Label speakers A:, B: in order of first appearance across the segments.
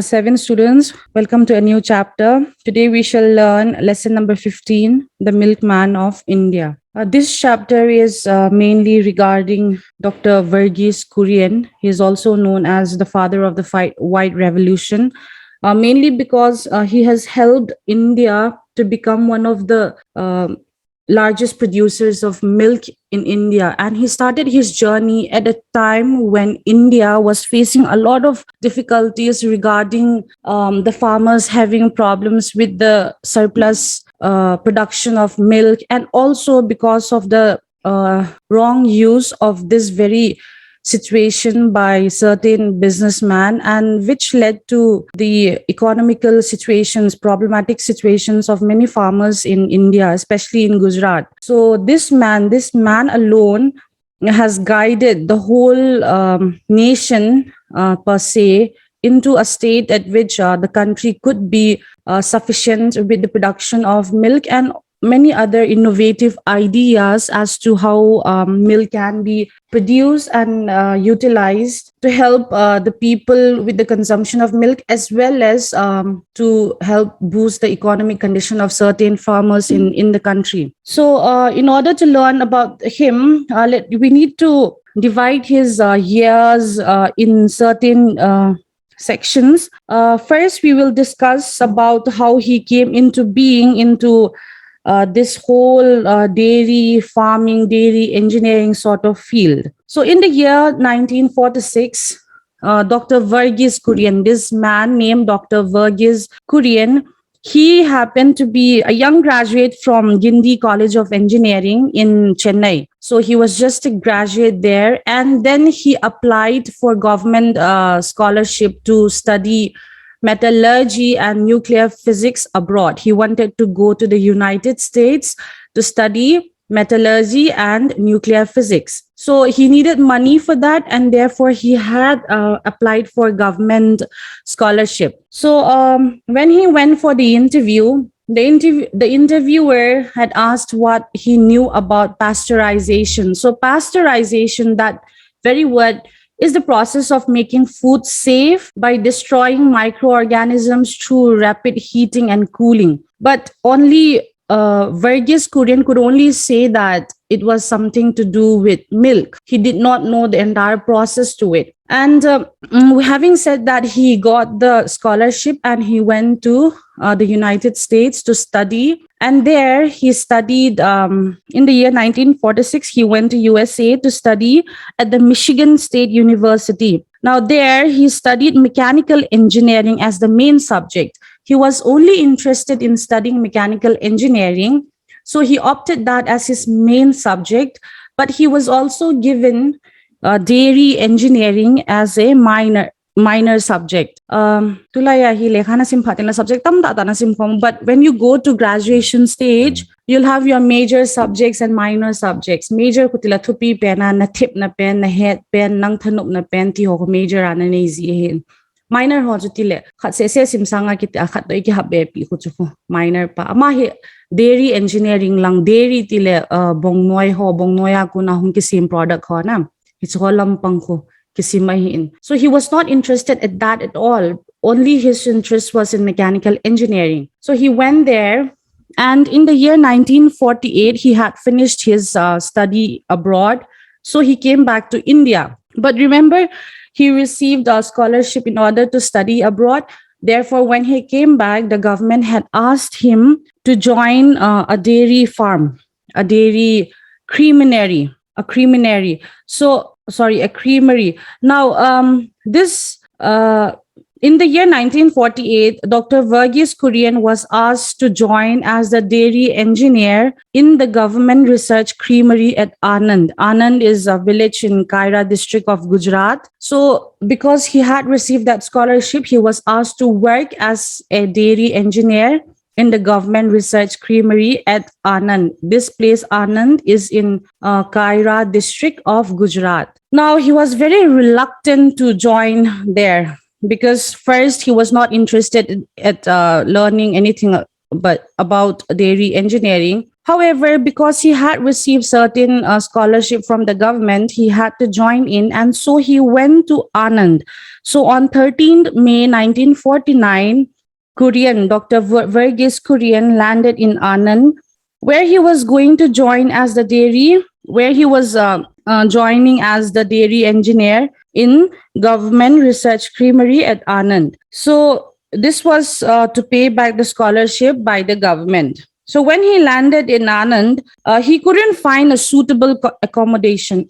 A: Seven students, welcome to a new chapter. Today we shall learn lesson number 15, The Milkman of India. This chapter is mainly regarding Dr. Verghese Kurian. He is also known as the father of the White Revolution, mainly because he has helped India to become one of the largest producers of milk in India. And he started his journey at a time when India was facing a lot of difficulties regarding the farmers having problems with the surplus production of milk, and also because of the wrong use of this very situation by certain businessmen, and which led to the economical situations, problematic situations of many farmers in India, especially in Gujarat. So this man alone has guided the whole nation per se into a state at which the country could be sufficient with the production of milk, and many other innovative ideas as to how milk can be produced and utilized to help the people with the consumption of milk, as well as to help boost the economic condition of certain farmers in the country. So in order to learn about him, we need to divide his years in certain sections. First, we will discuss about how he came into being into this whole dairy farming, dairy engineering sort of field. So in the year 1946, Dr. Verghese Kurian, this man named Dr. Verghese Kurian, he happened to be a young graduate from Gindi College of Engineering in Chennai. So he was just a graduate there, and then he applied for government scholarship to study metallurgy and nuclear physics abroad. He wanted to go to the United States to study metallurgy and nuclear physics. So he needed money for that, and therefore he had applied for government scholarship. So when he went for the interview, the interviewer had asked what he knew about pasteurization. So pasteurization, that very word, is the process of making food safe by destroying microorganisms through rapid heating and cooling. But only Verghese Kurian could only say that it was something to do with milk. He did not know the entire process to it. And having said that, he got the scholarship and he went to the United States to study. And there he studied, in the year 1946, he went to USA to study at the Michigan State University. Now there he studied mechanical engineering as the main subject. He was only interested in studying mechanical engineering, so he opted that as his main subject, but he was also given dairy engineering as a minor subject. Tulaya hi lekha na simphatin na subject tam ta na simphom. But when you go to graduation stage, you'll have your major subjects and minor subjects. Major kutila thupi pena na tip na pen na head pen nang thanup na pen ti ho major ana na easy. Minor ho jutile khat se simsanga kit akhat doi ki habe pi khu chu minor pa ama he dairy engineering lang dairy tile bongnoi ho bongnoya ku na hum ki same product ho na it's ho lampang ko kisimahin. So he was not interested at that at all. Only his interest was in mechanical engineering. So he went there, and in the year 1948 he had finished his study abroad. So he came back to India. But remember, he received a scholarship in order to study abroad. Therefore, when he came back, the government had asked him to join a dairy farm, a dairy creamery, a creamery. So, sorry, a creamery. Now, in the year 1948, Dr. Verghese Kurian was asked to join as the dairy engineer in the government research creamery at Anand. Anand is a village in Kaira district of Gujarat. So because he had received that scholarship, he was asked to work as a dairy engineer in the government research creamery at Anand. This place, Anand, is in Kaira district of Gujarat. Now, he was very reluctant to join there, because first he was not interested at learning anything but about dairy engineering. However, because he had received certain scholarship from the government, he had to join in, and so he went to Anand. So on 13th May 1949, Dr. Verghese Kurian landed in Anand, where he was going to join as the dairy, where he was joining as the dairy engineer in Government Research Creamery at Anand. So this was to pay back the scholarship by the government. So when he landed in Anand, he couldn't find a suitable accommodation.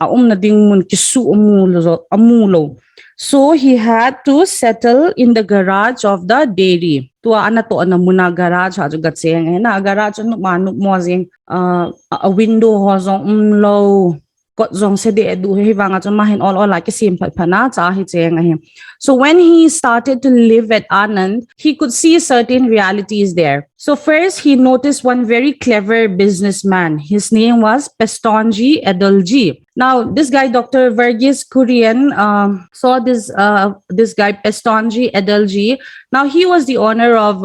A: So he had to settle in the garage of the dairy. Tua ana to ana muna garage ha jugat seng na garage no manuk mo zing a window ho zong low got zong se de du he wanga cho mahin all like sim phana cha hi cheng a. So when he started to live at Anand, he could see certain realities there. So first he noticed one very clever businessman. His name was Pestonji Adalji. Now this guy, Dr. Verghese Kurian, saw this guy Pestonji Adalji. Now he was the owner of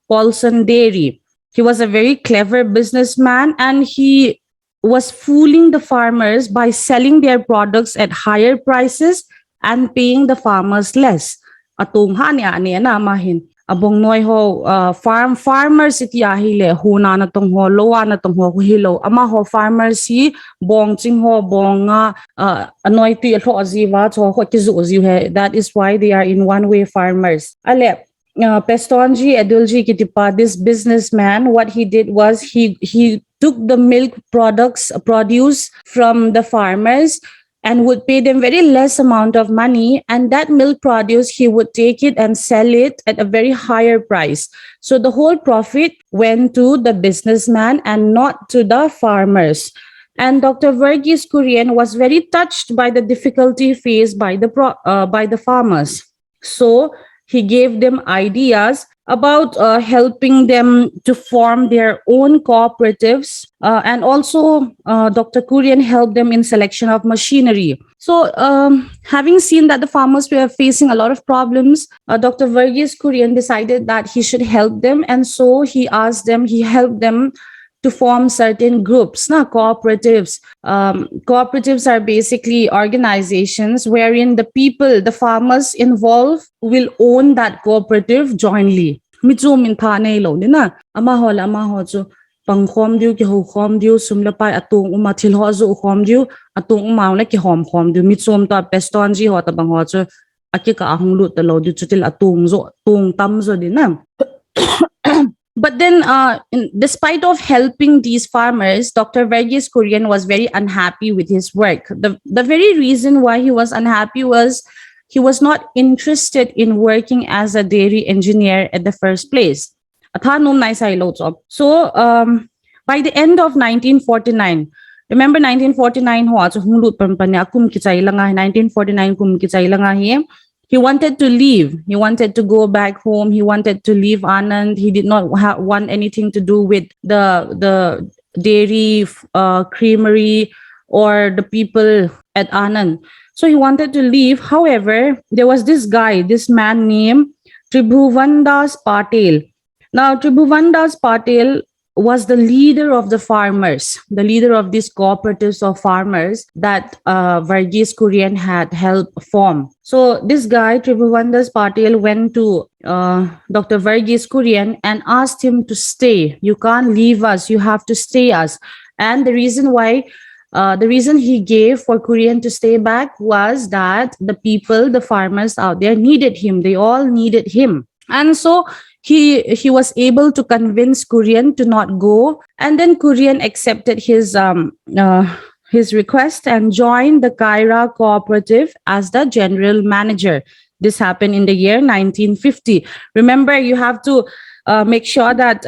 A: Paulson Dairy. He was a very clever businessman, and he was fooling the farmers by selling their products at higher prices and paying the farmers less. Atung ha ni na mahin. Abong noy ho farmers iti ahile huna na tong ho lowa na tong ho hilo ama ho farmers si bong ching ho bong anoy ti ho aziwa cho ho kizu he. That is why they are in one way farmers. Ale Pestonji Adulji Kitipa, this businessman, what he did was he took the milk produce from the farmers and would pay them very less amount of money, and that milk produce he would take it and sell it at a very higher price. So the whole profit went to the businessman and not to the farmers. And Dr. Verghese Kurian was very touched by the difficulty faced by the farmers. So he gave them ideas about helping them to form their own cooperatives, and also Dr. Kurian helped them in selection of machinery. So having seen that the farmers were facing a lot of problems, Dr. Verghese Kurian decided that he should help them, and so he helped them to form certain groups, cooperatives. Cooperatives are basically organizations wherein the farmers involved will own that cooperative jointly. Mitsu min tha nei lo ni na ama ho chu pang khom diu ki ho khom diu sum la pai atung uma thil ho zu khom diu atung uma na ki hom diu mitsum ta peston ji ho ta bang ho chu aki ka ahung lu ta lo diu chutil atung zo tung tam zo di na. But then, despite of helping these farmers, Dr. Verghese Kurian was very unhappy with his work. The very reason why he was unhappy was he was not interested in working as a dairy engineer at the first place. So, by the end of 1949, remember 1949 1949 he wanted to leave. He wanted to go back home. He wanted to leave Anand. He did not want anything to do with the dairy creamery or the people at Anand. So he wanted to leave. However, there was this man named Tribhuvandas Patel. Now, Tribhuvandas Patel was the leader of the farmers, the leader of these cooperatives of farmers that Verghese Kurian had helped form. So this guy, Tribhuvandas Patel, went to Dr. Verghese Kurian and asked him to stay. You can't leave us. You have to stay us. And the reason he gave for Kurian to stay back was that the farmers out there needed him. They all needed him. And so he was able to convince Kurian to not go, and then Kurian accepted his request and joined the Kaira cooperative as the general manager. This happened in the year 1950. Remember, you have to make sure that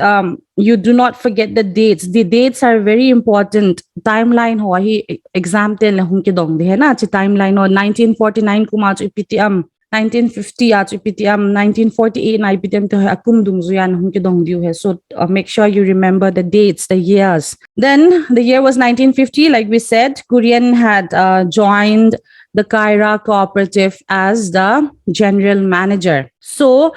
A: you do not forget the dates. The dates are very important. Timeline ho hi exam tel hung ki dong de na chi timeline ho 1949 kuma chu PTM 1950 at PTM 1948 na IPTM to akum dung zuyan hung ki dong diu he. So make sure you remember the dates, the years. Then the year was 1950. Like we said, Kurian had joined the Kaira cooperative as the general manager. So,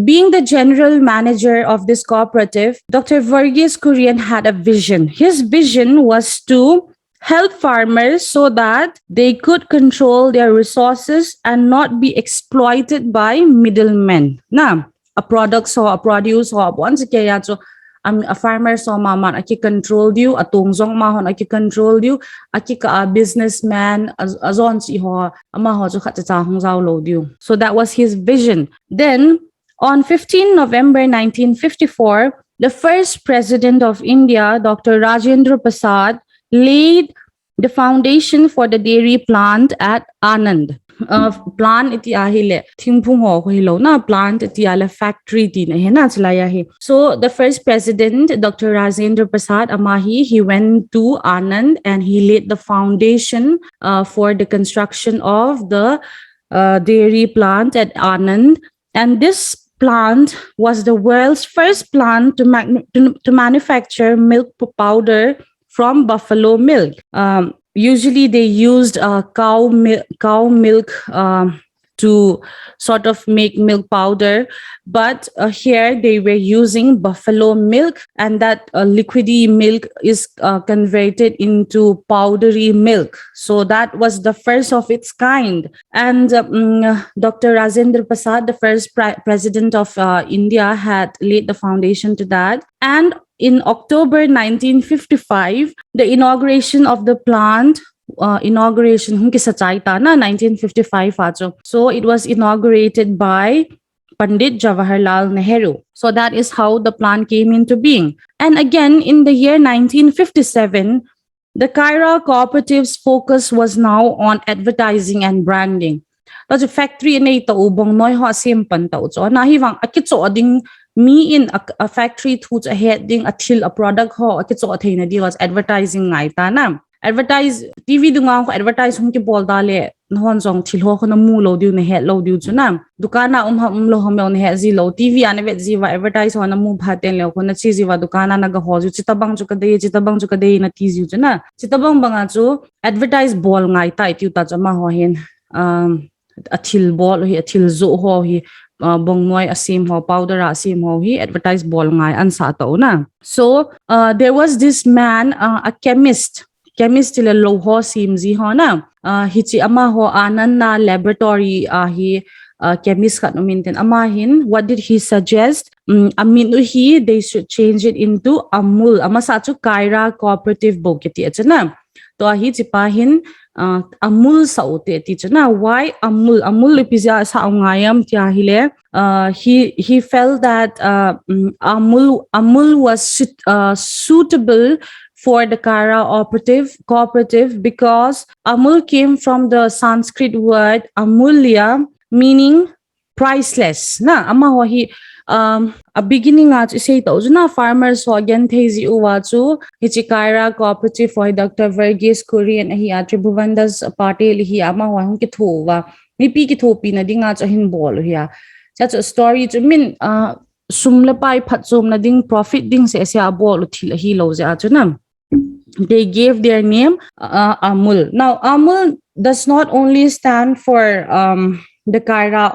A: being the general manager of this cooperative, Dr. Verghese Kurian had a vision. His vision was to help farmers so that they could control their resources and not be exploited by middlemen. Now, a product or a produce or once again, so a farmer so maman aki control you, a tungzong mahon aki control you, aki ka a businessman azon si ho amaho so khatata hong zao lo you. So that was his vision. Then on 15 November 1954, the first president of India, Dr. Rajendra Prasad, laid the foundation for the dairy plant at Anand. Plant iti ahile thingphung ho ko hilo na plant iti ala factory din hena chalaya he. So the first president, Dr. Rajendra Prasad Amahi, he went to Anand and he laid the foundation for the construction of the dairy plant at Anand. And this plant was the world's first plant to manufacture milk powder from buffalo milk. Usually they used cow milk to sort of make milk powder, but here they were using buffalo milk, and that liquidy milk is converted into powdery milk. So that was the first of its kind. And Dr. Rajendra Prasad, the first president of India, had laid the foundation to that. And in October 1955, the inauguration of the plant, inauguration 1955 so it was inaugurated by Pandit Jawaharlal Nehru. So that is how the plant came into being. And again, in the year 1957, the Kaira cooperative's focus was now on advertising and branding. That's a factory in ito ubong noy ho simpan tao so nahiwang akitso ding me in a factory to a head ding atil a product ho akitso athay na di was advertising ngai ta na advertise TV dunga ko advertise hum ki bol dale non jong thil ho ko na mu lo diu na head lo diu chuna dukana lo hom ne he zi lo TV ane vet zi wa advertise ho na mu bhaten le ko na chi zi wa dukana na ga ho ju chitabang chu ka dei na ti zi chuna chitabang banga chu advertise bol ngai ta tiu ta chama ho hen atil bol hi atil zo ho hi bong noi asim ho powder asim ho hi advertise bol ngai an sa to na. So there was this man, a chemist tila lo ho sim zi ho na hi chi ama ho Anand na laboratory hi chemist khat nominten amahin. What did he suggest? Aminu hi they should change it into Amul ama sa chu Kaira cooperative boketi achana to hi chi pahin Amul saute teacher. Why Amul? Amul ipizya sa ngayam tia hile. He felt that Amul was suitable for the Kaira cooperative because Amul came from the Sanskrit word Amulya, meaning priceless. Na ama ho hi a beginning at say to na farmers so again thezi uwachu Kaira cooperative for Dr. Verghese Kurian hi Tribhuvandas Patel hi ama ho hung ki thowa mi pi ki thopi na dinga cha hin bol hi such a story to mean sumla pai phatsum na ding profit ding se sia bol thil hi lo ja chuna. They gave their name Amul. Now Amul does not only stand for the Kaira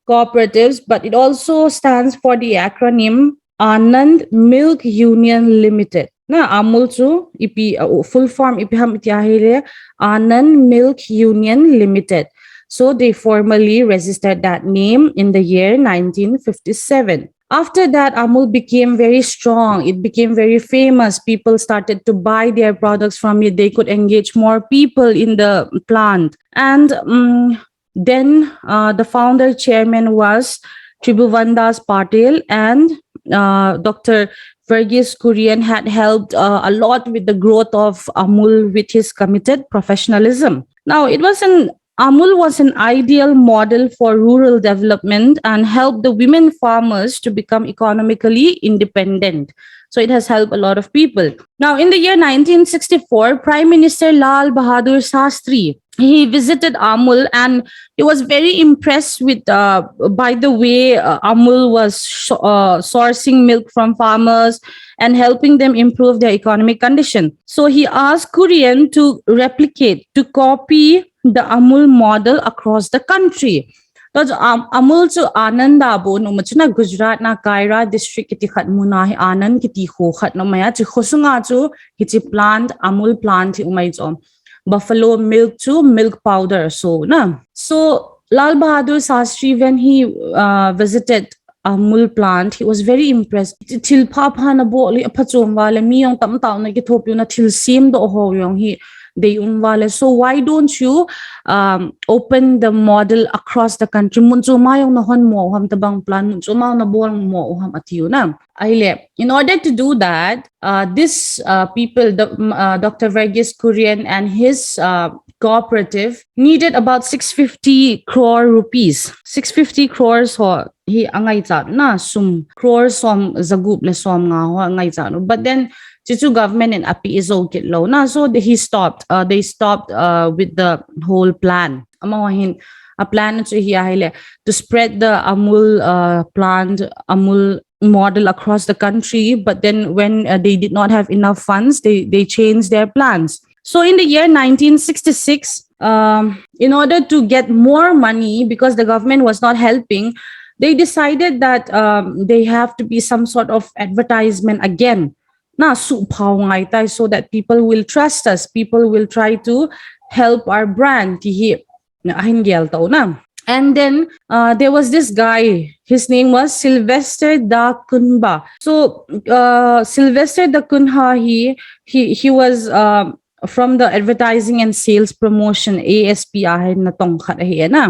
A: cooperatives, but it also stands for the acronym Anand Milk Union Limited. Na Amul chu ipi full form ipi ham ityahire Anand Milk Union Limited. So they formally registered that name in the year 1957. After that, Amul became very strong. It became very famous. People started to buy their products from it. They could engage more people in the plant. And then the founder chairman was Tribhuvandas Patel, and Dr. Verghese Kurian had helped a lot with the growth of Amul with his committed professionalism. Now, Amul was an ideal model for rural development and helped the women farmers to become economically independent. So it has helped a lot of people. Now, in the year 1964, Prime Minister Lal Bahadur Shastri, he visited Amul and he was very impressed with by the way Amul was sourcing milk from farmers and helping them improve their economic condition. So he asked Kurian to copy the Amul model across the country. तो अमूल जो आनंद आबो no मचना गुजरात ना Kiara district किति खत मुना है आनंद किति हो खत नो मया ची खुसुंगा जो हिची प्लांट अमूल प्लांट ही उमाई जो buffalo milk to milk powder so Lal Bahadur Shastri when he visited Amul plant he was very impressed til pa pa na bo li apachom wale mi yong tam taw na ki thopyu na til sim do ho yong hi they wale so why don't you open the model across the country muncho ma yong na hon mo ham tabang plan muncho ma na bol mo ham atiu na aile in order to do that this people Dr. Verghese Kurian and his cooperative needed about 650 crore rupees 650 crores ho hi angai cha na sum crores som zagup le som nga ho angai cha no but then Chichu government and api is okay low na so he stopped they stopped with the whole plan amawahin a plan to spread the Amul plant Amul model across the country but then when they did not have enough funds they changed their plans so in the year 1966 in order to get more money because the government was not helping they decided that they have to be some sort of advertisement again na su pao ngai tai so that people will trust us people will try to help our brand hi na ahin gel tau na and then there was this guy his name was Sylvester Da Kunba so Sylvester Da Kunha he was from the advertising and sales promotion ASP ahin na tong khat hi na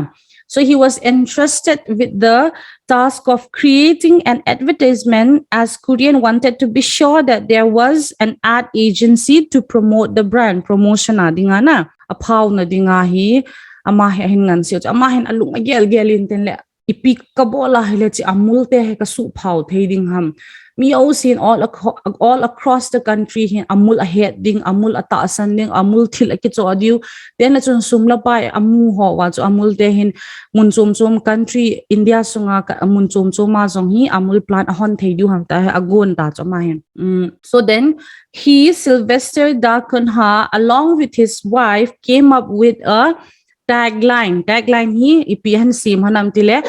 A: so he was entrusted with the task of creating an advertisement as Korean wanted to be sure that there was an ad agency to promote the brand. Promotion na dinga na. Apaw na dinga hi. Amahin ngan siyo. Amahin alung agel-gelin tin le. Ipik kabola hile chi amul te he ka supaw te ding ham. Me also all across the country hin amul ahead ding amul ataasan ding amul til akito adiu then chun sumla pa amu ho wa chu amul te hin mun chom country India sunga mun chom ma jong hi amul plant hon theidu ham ta agon ta choma hin so then he Sylvester Da Kunha along with his wife came up with a tagline hi ipihan sim hanam tile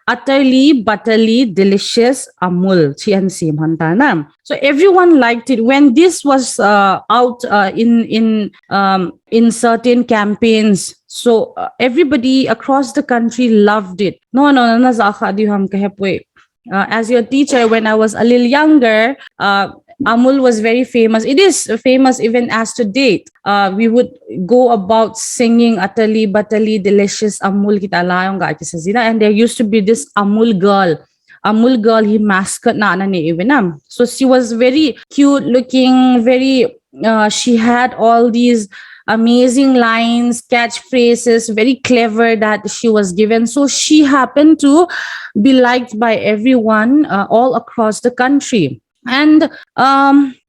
A: utterly butterly delicious Amul chian sim hantana so everyone liked it when this was out in certain campaigns so everybody across the country loved it no za khadi hum kahepwe as your teacher when I was a little younger Amul was very famous. It is famous even as to date. We would go about singing utterly, butterly, delicious Amul kita layong ga sa zina. And there used to be this Amul girl. Amul girl, he mascot na ni even. So she was very cute looking, very, she had all these amazing lines, catchphrases, very clever that she was given. So she happened to be liked by everyone all across the country. And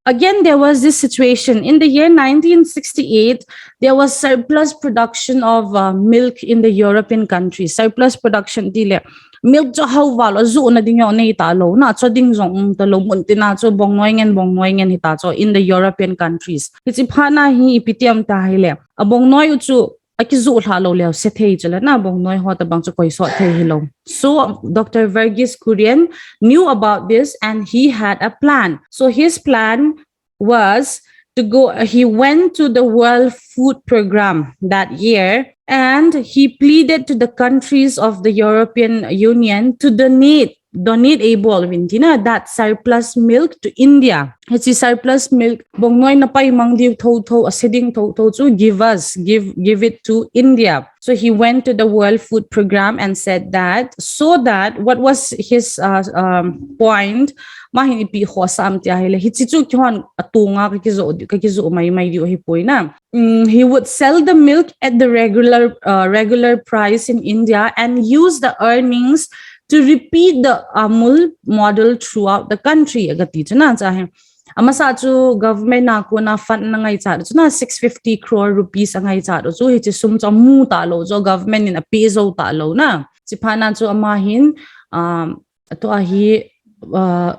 A: again, there was this situation. In the year 1968, there was surplus production of milk in the European countries. Surplus production, dile. Milk jo how valo zo na ding yon italo na so ding zong talo muntina so bongnoingen hitacho in the European countries. It's ipana hi ipitiam tahile. Abongnoy uchu akizu halo leo sethei chala na bongnoy hota bang cho koi so thei hilo. So Dr. Verghese Kurian knew about this and he had a plan. So his plan was to go, he went to the World Food Program that year and he pleaded to the countries of the European Union to donate that surplus milk to India. It's surplus milk. Bongnoy na pa imang diw to asiding to give it to India. So he went to the World Food Program and said that so that what was his point mahinipi khosam tia hele hichichu khon atunga kakizo may di hipoi na he would sell the milk at the regular price in India and use the earnings to repeat the Amul model throughout the country. Agati chana chahe amasa chu government na ko na fund na ngai cha chuna 650 crore rupees angai cha chu hi chi sum cha mu ta lo jo government in a peso ta lo na chiphana chu amahin to hi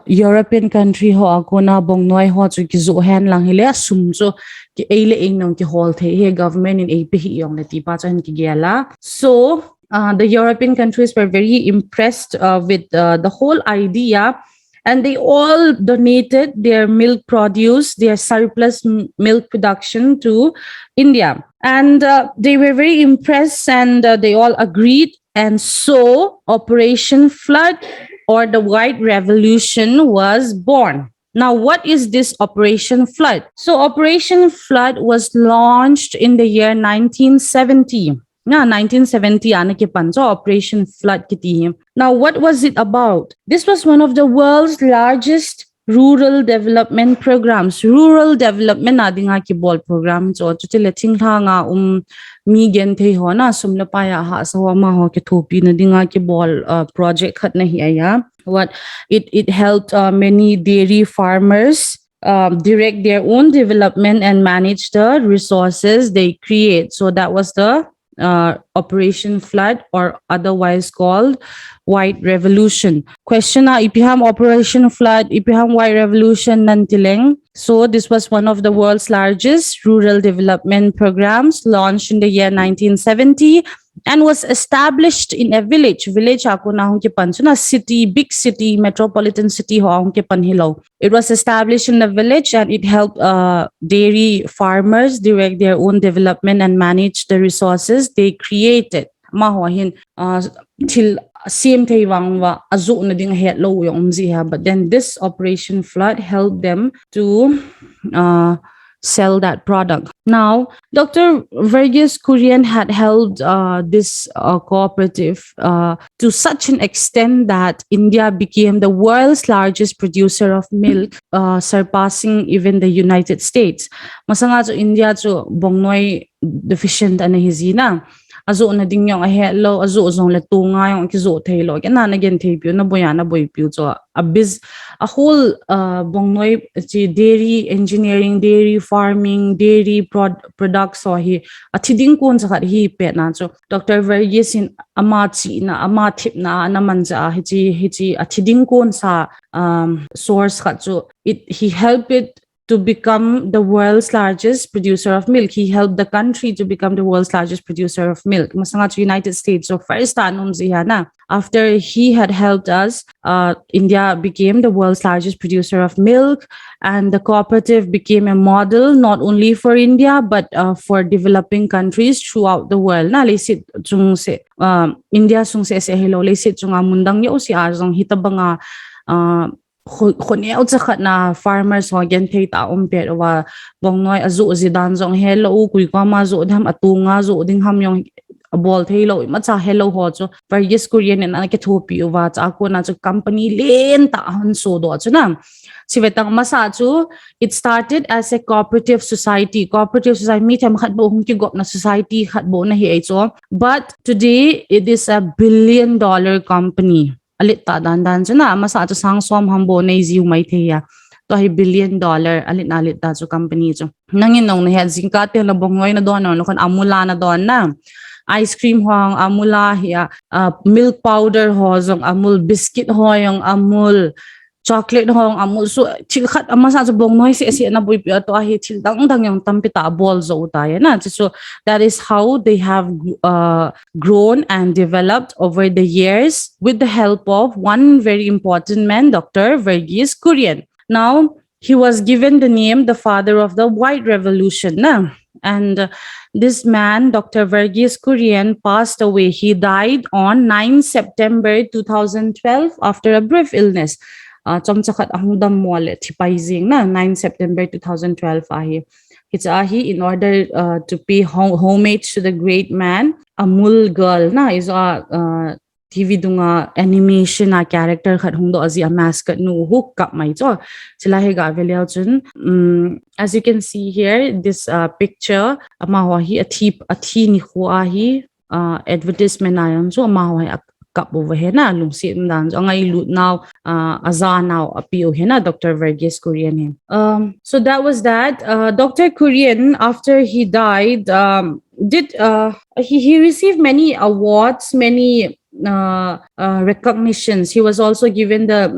A: European country ho ako na bong noi ho chu ki zo hen lang hele sum chu ki eile ing nong ki hol the he government in AP hi yong na ti pa chan ki gela. So the European countries were very impressed with the whole idea, and they all donated their milk produce, their surplus milk production to India. And they were very impressed, and they all agreed. And so Operation Flood, or the White Revolution, was born. Now, what is this Operation Flood? So, Operation Flood was launched in the year 1970. Na 1970 ana ke pancho Operation Flood kiti. Now, what was it about? This was one of the world's largest rural development programs. Rural development na dinga ki bol program cho chile ting nga mi gen the ho na sumla pa ya ha so ma ho ke thopi na dinga ki bol project khat na hi aya. What it helped many dairy farmers direct their own development and manage the resources they create. So that was the Operation Flood, or otherwise called White Revolution. Question na ipiham Operation Flood, ipiham White Revolution nantileng. So this was one of the world's largest rural development programs, launched in the year 1970 and was established in a village. Village ako na hong kipan so na city, big city, metropolitan city ho hong kipan hilaw. It was established in a village, and it helped dairy farmers direct their own development and manage the resources they created. Mahohin till same tay wang wa azu na ding het low yung umzi, but then this Operation Flood helped them to sell that product. Now, Dr. Verghese Kurian had held this cooperative to such an extent that India became the world's largest producer of milk, surpassing even the United States. Masanga to India to bongnoi deficient anahizina. Azo na ding yung ahelo azo zong le tunga yung kizo thelo ke na again thepyo na boyana boypyo so a whole bongnoy chi dairy engineering, dairy farming, dairy products so hi athiding kon sa hi pe na so Dr. Verghese in amachi na amathip na namanja hichi athiding kon sa source khat so he helped it to become the world's largest producer of milk. He helped the country to become the world's largest producer of milk. Masanga to United States. So first after he had helped us, India became the world's largest producer of milk, and the cooperative became a model not only for India but for developing countries throughout the world. Na lesit chung se India sung se hello lesit chung mundang yo si azong hitabanga khoniao cha na farmers ho gen thei ta pe wa bongnoi azu zidan jong hello kui kwa ma zo dham atunga zo ding ham yong bol thei lo ma cha hello ho cho Verghese Kurian na ke thopi wa cha ko na cho company len ta han so do chu na sivetang masa chu it started as a cooperative society mi tham khat bo hung ki gop na society khat bo na hi cho, but today it is a billion-dollar company. Alit ta dan na masa to sang som hambo na ziu mai theya to hi billion-dollar alit ta cho company cho nangin nong na het zingka te la bongoi na don no kan amula na don na ice cream hong amula hiya milk powder ho jong amul biscuit ho yung amul chocolate hong amul so chilkhat amasa so bongnoy si na boy to hi chil dang yung tampita ball zo ta na so that is how they have grown and developed over the years with the help of one very important man, Dr. Verghese Kurian. Now he was given the name the father of the White Revolution na. And this man, Dr. Verghese Kurian, passed away. He died on 9 September 2012 after a brief illness. Chom chakat ahung dam mole thipaizing na 9 September 2012 ahi it's ahi in order to pay homage to the great man. Amul girl na is a TV dunga animation na character khat hung do azi a mascot nu hook kap mai cho sila he ga velel chun as you can see here this picture ama ho hi a thi ni kho ahi advertisement ayon so ama ho kap over here na lung si dan so ngai lut now azan now appeal here na Dr. Verghese Kurian so that was that Dr. Kurian after he died he received many awards, many recognitions. He was also given the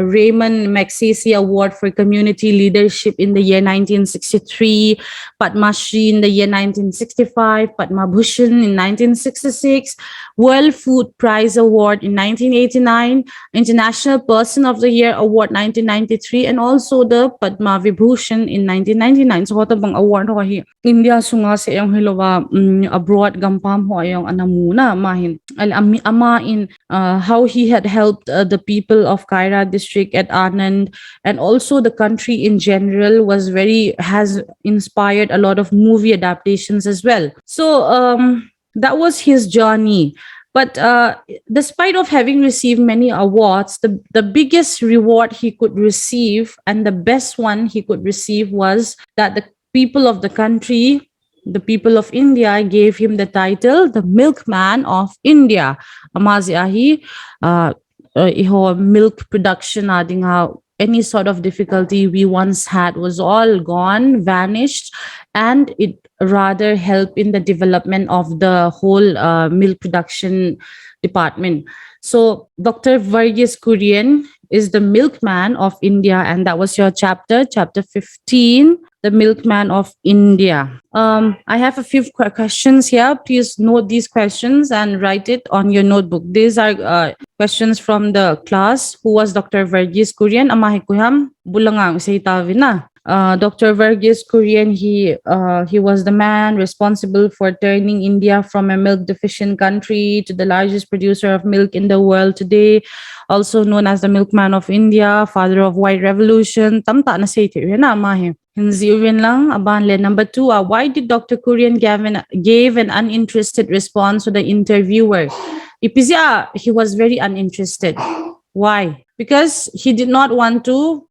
A: Raymond Magsaysay Award for Community Leadership in the year 1963, Padma Shri in the year 1965, Padma Bhushan in 1966, World Food Prize Award in 1989, International Person of the Year Award 1993, and also the Padma Vibhushan in 1999. So hoto bang award ho hi India sunga sa yung hilowa abroad gampam ho yung anamuna mahin ama in how he had helped the people of Kaira district at Anand, and also the country in general has inspired a lot of movie adaptations as well. So that was his journey. But despite of having received many awards, the biggest reward he could receive and the best one he could receive was that the people of the country, the people of India, gave him the title the Milkman of India. Amazi ahi iho milk production ading any sort of difficulty we once had was all gone, vanished, and it rather helped in the development of the whole milk production department. So Dr. Varghese Kurian is the Milkman of India, and that was your chapter 15, the Milkman of India. I have a few questions here. Please note these questions and write it on your notebook. These are questions from the class. Who was Dr. Varghese Kurian? Amahikuyam bulangang na. Dr. Varghese Kurian, he was the man responsible for turning India from a milk deficient country to the largest producer of milk in the world today, also known as the Milkman of India, father of white revolution. Tamta na say na mahi. Number 2, why did Dr. Kurian gave an uninterested response to the interviewer? Ipizia, he was very uninterested. Why? Because he did not want to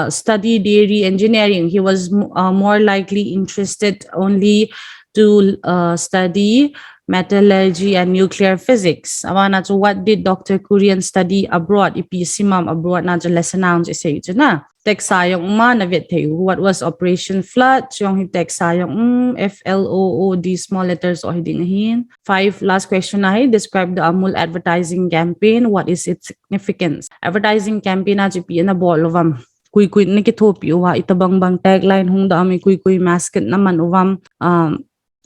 A: study dairy engineering. He was more likely interested only to study metallurgy and nuclear physics. So what did Dr. Kurian study abroad? Ipisimam abroad na lesson na say na. Text sayong what was Operation Flood? Yung text sayong FLOOD small letters o hidingahin. 5, last question na describe the Amul advertising campaign. What is its significance? Advertising campaign na na bolovam. Kuy nikitopi uwa itabang bang tagline hung da ami kuy mascot naman uvam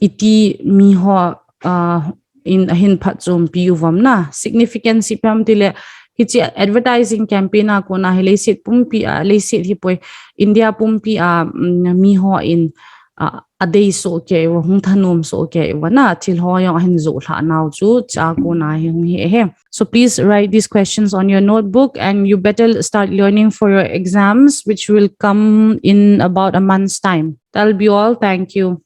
A: iti miho in hin patzom pi uvam na. Significance ipam tile hichi advertising campaign ako na hilaysit pumpi laysit hipoy India pumpi miho in a day so okay hung thanom so okay wana til ho yung hinzo la now chu cha ko na hi. So please write these questions on your notebook, and you better start learning for your exams, which will come in about a month's time. That'll be all. Thank you.